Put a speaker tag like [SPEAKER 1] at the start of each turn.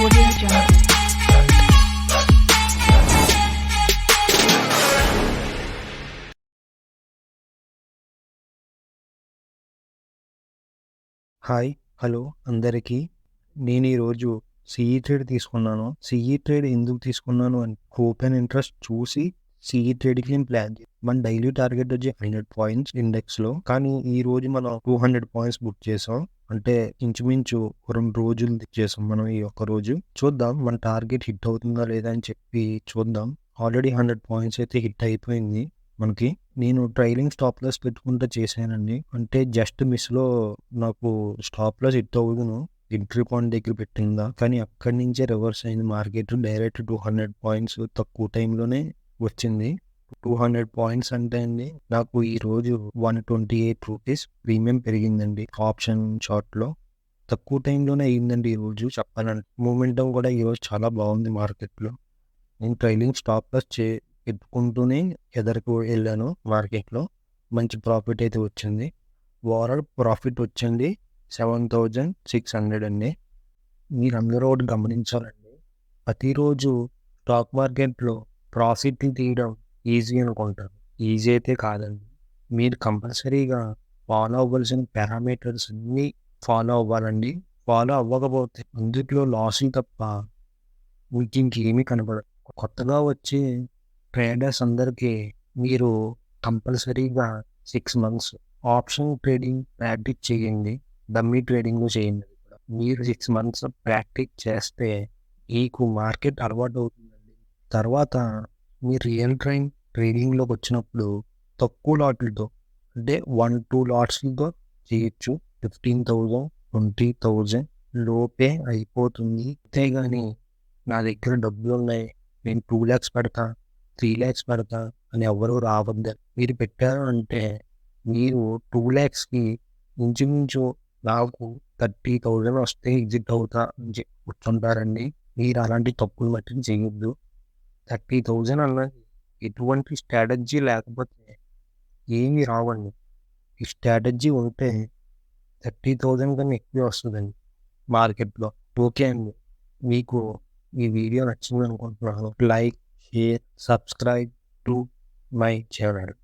[SPEAKER 1] Audio Jungle.
[SPEAKER 2] Hi hello అందరికీ నేను ఈరోజు సిఈ ట్రేడ్ తీసుకున్నాను. సిఈ ట్రేడ్ ఎందుకు తీసుకున్నాను అని ఓపెన్ ఇంట్రెస్ట్ చూసి సిఈ ట్రేడ్కి నేను ప్లాన్ చేయాలి. మన డైలీ టార్గెట్ వచ్చి 100 పాయింట్స్ ఇండెక్స్లో, కానీ ఈ రోజు మనం 200 పాయింట్స్ బుక్ చేసాం. అంటే ఇంచుమించు 2 రోజులు చేసాం మనం. ఈ ఒక్క రోజు చూద్దాం మన టార్గెట్ హిట్ అవుతుందా లేదా అని చెప్పి చూద్దాం. ఆల్రెడీ 100 పాయింట్స్ అయితే హిట్ అయిపోయింది మనకి. నేను ట్రైలింగ్ స్టాప్ లాస్ పెట్టుకుంటూ చేశానండి. అంటే జస్ట్ మిస్లో నాకు స్టాప్ లాస్ హిట్ అవ్వదును ఎంట్రీ పాయింట్ దగ్గర పెట్టిందా, కానీ అక్కడి నుంచే రివర్స్ అయింది మార్కెట్. డైరెక్ట్ 200 పాయింట్స్ తక్కువ టైంలోనే వచ్చింది. 200 పాయింట్స్ అంటే అండి నాకు ఈ రోజు 128 రూపీస్ ప్రీమియం పెరిగిందండి ఆప్షన్ షార్ట్లో. తక్కువ టైంలోనే అయ్యిందండి ఈ రోజు చెప్పాలంటే. మూమెంటం కూడా ఈరోజు చాలా బాగుంది మార్కెట్లో. నేను ట్రైలింగ్ స్టాప్ లాస్ పెట్టుకుంటూనే ఎదరికి వెళ్ళాను మార్కెట్లో. మంచి ప్రాఫిట్ అయితే వచ్చింది. ఓవరాల్ ప్రాఫిట్ వచ్చింది 7,600 అండి. మీరందరూ ఒకటి గమనించాలండి, ప్రతిరోజు స్టాక్ మార్కెట్లో ప్రాఫిట్ని తీయడం ఈజీ అనుకుంటారు. ఈజీ అయితే కాదండి. మీరు కంపల్సరీగా ఫాలో అవ్వాల్సిన పారామీటర్స్ అన్నీ ఫాలో అవ్వాలండి. ఫాలో అవ్వకపోతే అందులో లాసులు తప్ప మీకు ఇంకేమీ కనపడదు. కొత్తగా వచ్చే ట్రేడర్స్ అందరికీ మీరు కంపల్సరీగా 6 మంత్స్ ఆప్షన్ ట్రేడింగ్ ప్రాక్టీస్ చేయండి. డమ్మీ ట్రేడింగ్ చేయండి. మీరు 6 మంత్స్ ప్రాక్టీస్ చేస్తే మీకు మార్కెట్ అలవాటు అవుతుందండి. తర్వాత మీరు రియల్ టైం ట్రేడింగ్లోకి వచ్చినప్పుడు తక్కువ లాట్లతో, అంటే 1-2 లాట్స్లతో చేయొచ్చు. 15,000 20,000 లోపే అయిపోతుంది. అంతేగాని నా దగ్గర డబ్బులు ఉన్నాయి, నేను 2 lakhs పెడతా 3 lakhs పెడతా అని ఎవరు రావద్దు. మీరు పెట్టారు అంటే మీరు 2 lakhsకి ఇంచుమించు నాకు 30,000 వస్తే ఎగ్జిట్ అవుతా అని చెప్పి కూర్చుంటారండి. మీరు అలాంటి తప్పులు మట్టుకు చేయొద్దు. 30,000 అన్నది ఎటువంటి స్ట్రాటజీ లేకపోతే ఏమీ రావండి. ఈ స్ట్రాటజీ ఉంటే 30,000 కన్నా ఎక్కువ వస్తుందండి మార్కెట్లో. ఓకే అండి, మీకు ఈ వీడియో నచ్చింది అనుకుంటున్నాను. Like, share, subscribe to my channel.